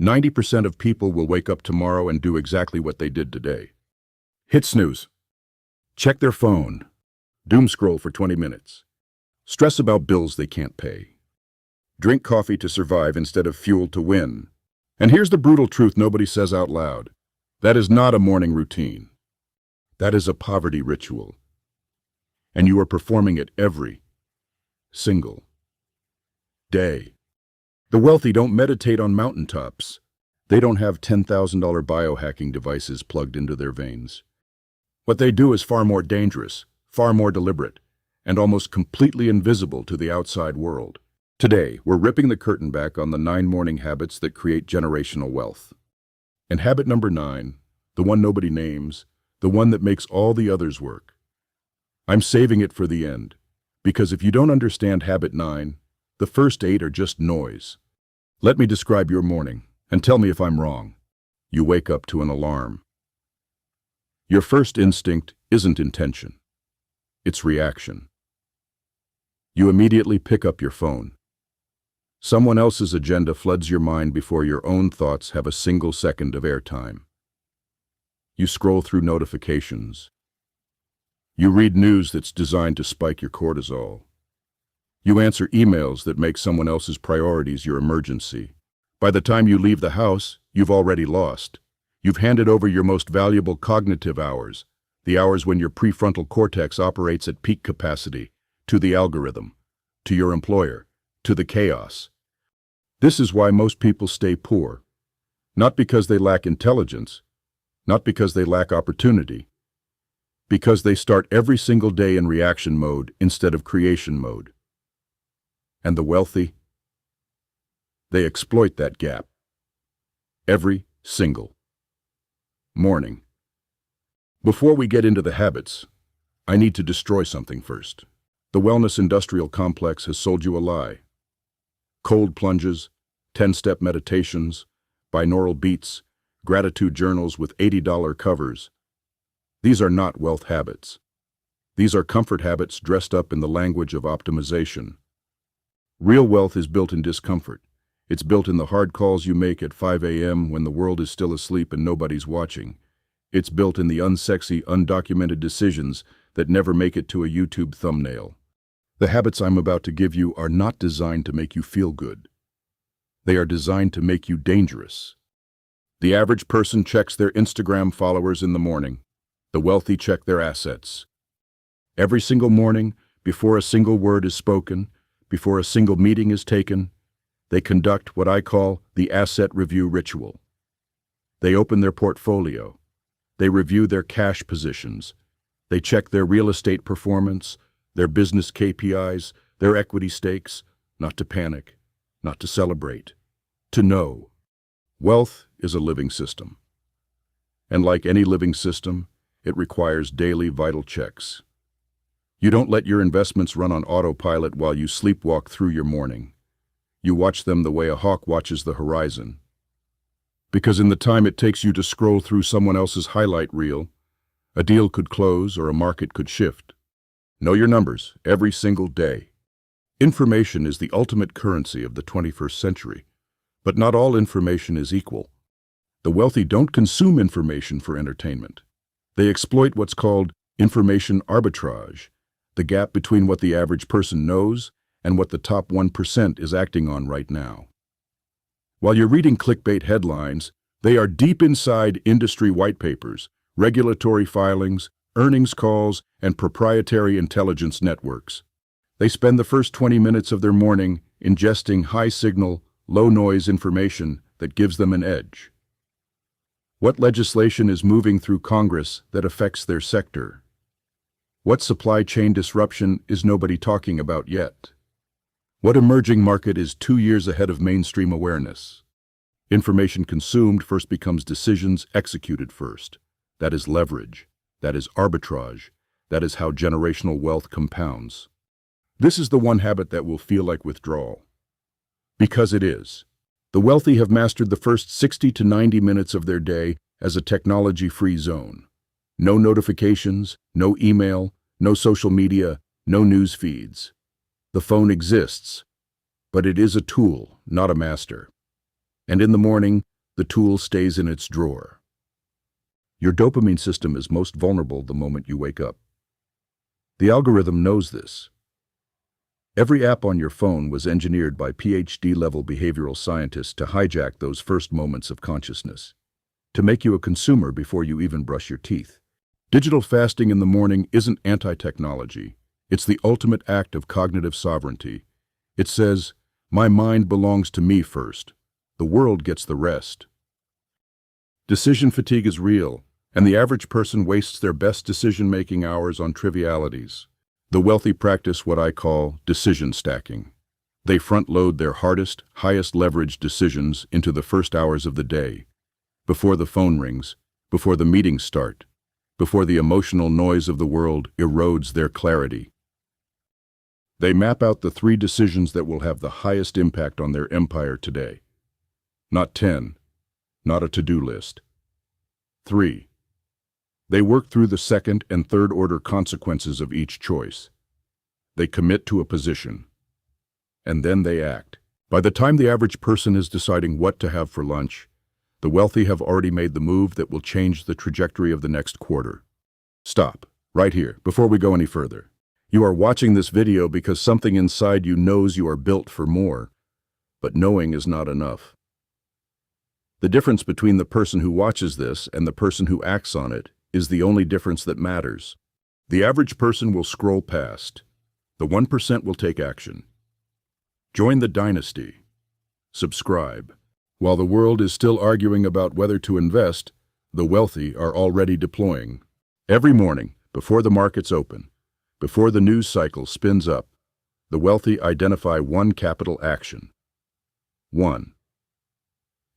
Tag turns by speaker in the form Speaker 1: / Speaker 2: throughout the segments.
Speaker 1: 90% of people will wake up tomorrow and do exactly what they did today. Hit snooze. Check their phone. Doom scroll for 20 minutes. Stress about bills they can't pay. Drink coffee to survive instead of fuel to win. And here's the brutal truth nobody says out loud. That is not a morning routine. That is a poverty ritual. And you are performing it every single day. The wealthy don't meditate on mountaintops. They don't have $10,000 biohacking devices plugged into their veins. What they do is far more dangerous, far more deliberate, and almost completely invisible to the outside world. Today, we're ripping the curtain back on the 9 morning habits that create generational wealth. And habit number 9, the one nobody names, the one that makes all the others work. I'm saving it for the end, because if you don't understand habit 9, the first 8 are just noise. Let me describe your morning, and tell me if I'm wrong. You wake up to an alarm. Your first instinct isn't intention. It's reaction. You immediately pick up your phone. Someone else's agenda floods your mind before your own thoughts have a single second of airtime. You scroll through notifications. You read news that's designed to spike your cortisol. You answer emails that make someone else's priorities your emergency. By the time you leave the house, you've already lost. You've handed over your most valuable cognitive hours, the hours when your prefrontal cortex operates at peak capacity, to the algorithm, to your employer, to the chaos. This is why most people stay poor. Not because they lack intelligence, not because they lack opportunity, because they start every single day in reaction mode instead of creation mode. And the wealthy? They exploit that gap. Every single morning. Before we get into the habits, I need to destroy something first. The wellness industrial complex has sold you a lie. Cold plunges, 10-step meditations, binaural beats, gratitude journals with $80 covers. These are not wealth habits. These are comfort habits dressed up in the language of optimization. Real wealth is built in discomfort. It's built in the hard calls you make at 5 a.m. when the world is still asleep and nobody's watching. It's built in the unsexy, undocumented decisions that never make it to a YouTube thumbnail. The habits I'm about to give you are not designed to make you feel good. They are designed to make you dangerous. The average person checks their Instagram followers in the morning. The wealthy check their assets. Every single morning, before a single word is spoken, before a single meeting is taken, they conduct what I call the asset review ritual. They open their portfolio. They review their cash positions. They check their real estate performance, their business KPIs, their equity stakes, not to panic, not to celebrate, to know. Wealth is a living system. And like any living system, it requires daily vital checks. You don't let your investments run on autopilot while you sleepwalk through your morning. You watch them the way a hawk watches the horizon. Because in the time it takes you to scroll through someone else's highlight reel, a deal could close or a market could shift. Know your numbers every single day. Information is the ultimate currency of the 21st century, but not all information is equal. The wealthy don't consume information for entertainment. They exploit what's called information arbitrage, the gap between what the average person knows and what the top 1% is acting on right now. While you're reading clickbait headlines, they are deep inside industry white papers, regulatory filings, earnings calls, and proprietary intelligence networks. They spend the first 20 minutes of their morning ingesting high-signal, low-noise information that gives them an edge. What legislation is moving through Congress that affects their sector? What supply chain disruption is nobody talking about yet? What emerging market is 2 years ahead of mainstream awareness? Information consumed first becomes decisions executed first. That is leverage. That is arbitrage. That is how generational wealth compounds. This is the one habit that will feel like withdrawal. Because it is. The wealthy have mastered the first 60 to 90 minutes of their day as a technology-free zone. No notifications, no email, no social media, no news feeds. The phone exists, but it is a tool, not a master. And in the morning, the tool stays in its drawer. Your dopamine system is most vulnerable the moment you wake up. The algorithm knows this. Every app on your phone was engineered by PhD-level behavioral scientists to hijack those first moments of consciousness, to make you a consumer before you even brush your teeth. Digital fasting in the morning isn't anti-technology. It's the ultimate act of cognitive sovereignty. It says, my mind belongs to me first. The world gets the rest. Decision fatigue is real, and the average person wastes their best decision-making hours on trivialities. The wealthy practice what I call decision stacking. They front-load their hardest, highest leverage decisions into the first hours of the day, before the phone rings, before the meetings start, before the emotional noise of the world erodes their clarity. They map out the 3 decisions that will have the highest impact on their empire today. Not 10, not a to-do list. 3. They work through the second and third order consequences of each choice. They commit to a position. And then they act. By the time the average person is deciding what to have for lunch, the wealthy have already made the move that will change the trajectory of the next quarter. Stop, right here, before we go any further. You are watching this video because something inside you knows you are built for more, but knowing is not enough. The difference between the person who watches this and the person who acts on it is the only difference that matters. The average person will scroll past. The 1% will take action. Join the Dynasty. Subscribe. While the world is still arguing about whether to invest, the wealthy are already deploying. Every morning, before the markets open, before the news cycle spins up, the wealthy identify one capital action. 1.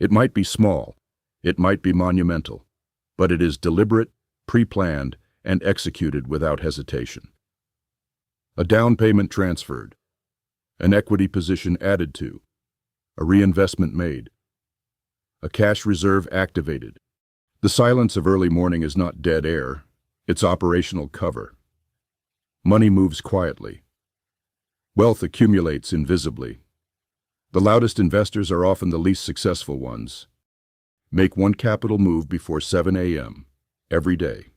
Speaker 1: It might be small, it might be monumental, but it is deliberate, pre-planned, and executed without hesitation. A down payment transferred, an equity position added to, a reinvestment made, a cash reserve activated. The silence of early morning is not dead air, it's operational cover. Money moves quietly. Wealth accumulates invisibly. The loudest investors are often the least successful ones. Make one capital move before 7 a.m. every day.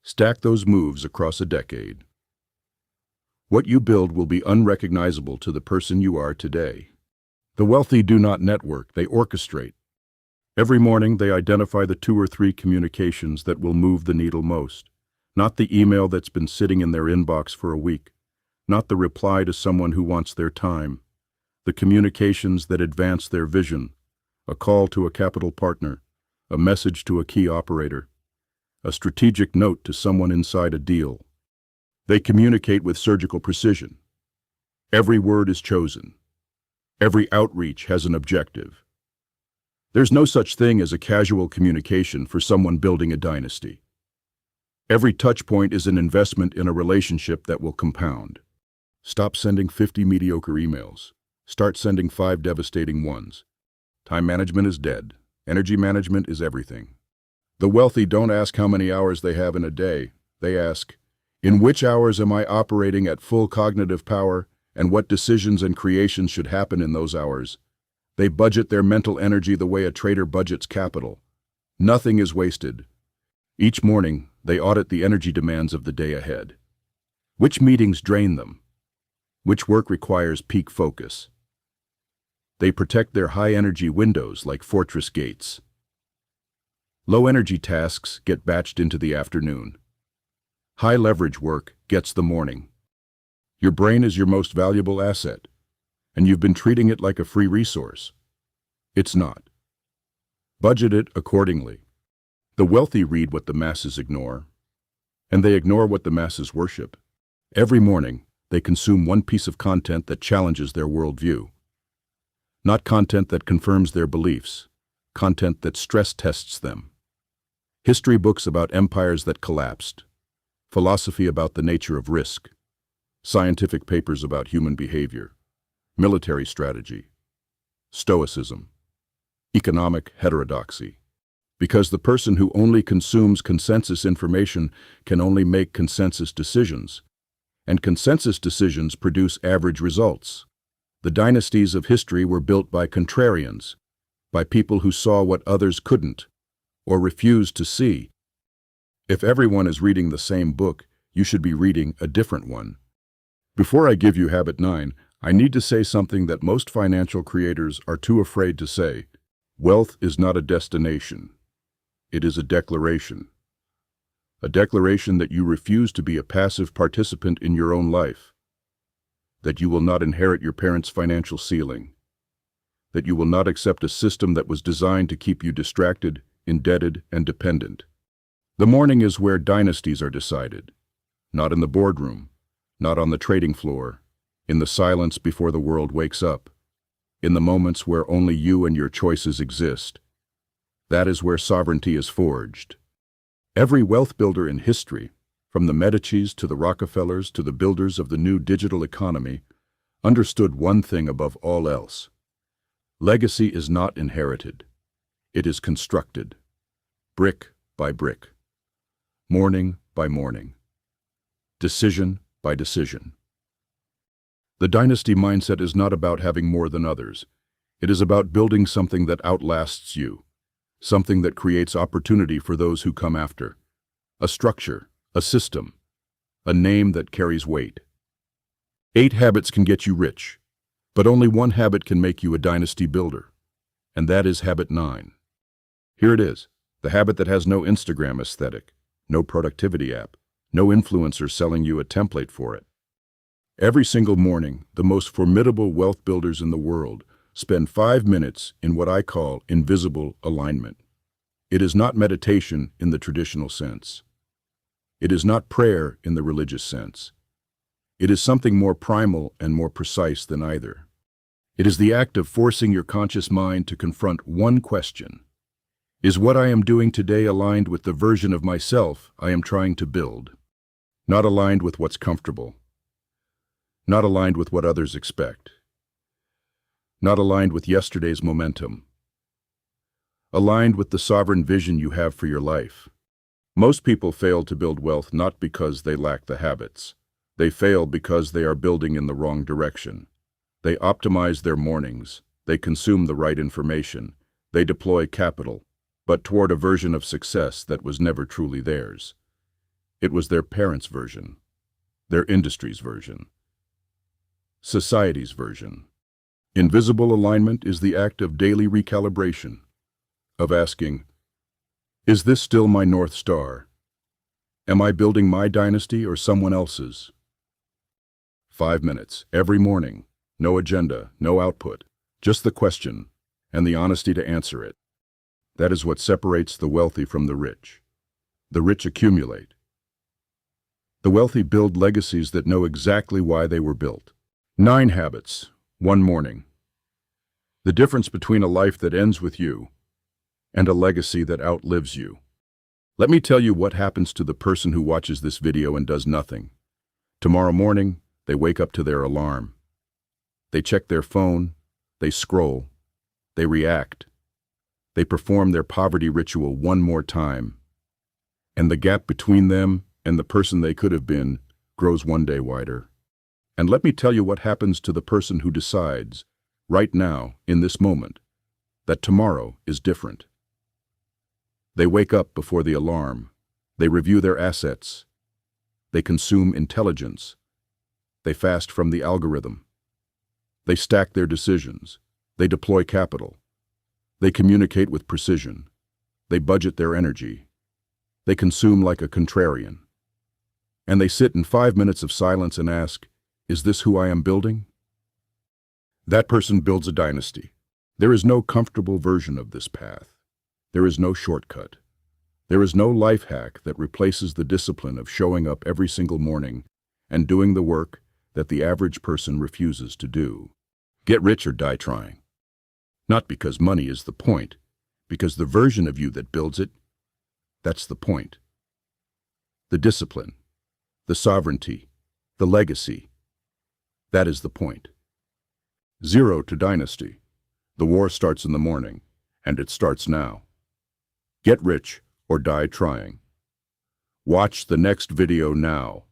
Speaker 1: Stack those moves across a decade. What you build will be unrecognizable to the person you are today. The wealthy do not network, they orchestrate. Every morning they identify the 2 or 3 communications that will move the needle most. Not the email that's been sitting in their inbox for a week. Not the reply to someone who wants their time. The communications that advance their vision. A call to a capital partner. A message to a key operator. A strategic note to someone inside a deal. They communicate with surgical precision. Every word is chosen. Every outreach has an objective. There's no such thing as a casual communication for someone building a dynasty. Every touch point is an investment in a relationship that will compound. Stop sending 50 mediocre emails. Start sending 5 devastating ones. Time management is dead. Energy management is everything. The wealthy don't ask how many hours they have in a day. They ask, in which hours am I operating at full cognitive power, and what decisions and creations should happen in those hours? They budget their mental energy the way a trader budgets capital. Nothing is wasted. Each morning, they audit the energy demands of the day ahead. Which meetings drain them? Which work requires peak focus? They protect their high-energy windows like fortress gates. Low-energy tasks get batched into the afternoon. High-leverage work gets the morning. Your brain is your most valuable asset, and you've been treating it like a free resource. It's not. Budget it accordingly. The wealthy read what the masses ignore, and they ignore what the masses worship. Every morning, they consume one piece of content that challenges their worldview. Not content that confirms their beliefs, content that stress tests them. History books about empires that collapsed, philosophy about the nature of risk, scientific papers about human behavior, military strategy, stoicism, economic heterodoxy. Because the person who only consumes consensus information can only make consensus decisions, and consensus decisions produce average results. The dynasties of history were built by contrarians, by people who saw what others couldn't or refused to see. If everyone is reading the same book, you should be reading a different one. Before I give you habit 9, I need to say something that most financial creators are too afraid to say. Wealth is not a destination. It is a declaration. A declaration that you refuse to be a passive participant in your own life. That you will not inherit your parents' financial ceiling. That you will not accept a system that was designed to keep you distracted, indebted, and dependent. The morning is where dynasties are decided. Not in the boardroom, not on the trading floor, in the silence before the world wakes up, in the moments where only you and your choices exist. That is where sovereignty is forged. Every wealth builder in history, from the Medicis to the Rockefellers to the builders of the new digital economy, understood one thing above all else. Legacy is not inherited. It is constructed, brick by brick, morning by morning, decision by decision. The dynasty mindset is not about having more than others. It is about building something that outlasts you, something that creates opportunity for those who come after, a structure, a system, a name that carries weight. 8 habits can get you rich, but only one habit can make you a dynasty builder, and that is habit 9. Here it is, the habit that has no Instagram aesthetic, no productivity app, no influencer selling you a template for it. Every single morning, the most formidable wealth builders in the world spend 5 minutes in what I call invisible alignment. It is not meditation in the traditional sense. It is not prayer in the religious sense. It is something more primal and more precise than either. It is the act of forcing your conscious mind to confront one question. Is what I am doing today aligned with the version of myself I am trying to build? Not aligned with what's comfortable. Not aligned with what others expect. Not aligned with yesterday's momentum. Aligned with the sovereign vision you have for your life. Most people fail to build wealth not because they lack the habits. They fail because they are building in the wrong direction. They optimize their mornings. They consume the right information. They deploy capital, but toward a version of success that was never truly theirs. It was their parents' version, their industry's version, society's version. Invisible alignment is the act of daily recalibration, of asking, is this still my North Star? Am I building my dynasty or someone else's? 5 minutes, every morning, no agenda, no output, just the question and the honesty to answer it. That is what separates the wealthy from the rich. The rich accumulate. The wealthy build legacies that know exactly why they were built. 9 habits, 1 morning. The difference between a life that ends with you and a legacy that outlives you. Let me tell you what happens to the person who watches this video and does nothing. Tomorrow morning, they wake up to their alarm. They check their phone, they scroll, they react. They perform their poverty ritual one more time. And the gap between them and the person they could have been grows one day wider. And let me tell you what happens to the person who decides, right now, in this moment, that tomorrow is different. They wake up before the alarm. They review their assets. They consume intelligence. They fast from the algorithm. They stack their decisions. They deploy capital. They communicate with precision. They budget their energy. They consume like a contrarian. And they sit in 5 minutes of silence and ask, is this who I am building? That person builds a dynasty. There is no comfortable version of this path. There is no shortcut. There is no life hack that replaces the discipline of showing up every single morning and doing the work that the average person refuses to do. Get rich or die trying. Not because money is the point, because the version of you that builds it, that's the point. The discipline, the sovereignty, the legacy, that is the point. 0 to dynasty. The war starts in the morning, and it starts now. Get rich or die trying. Watch the next video now.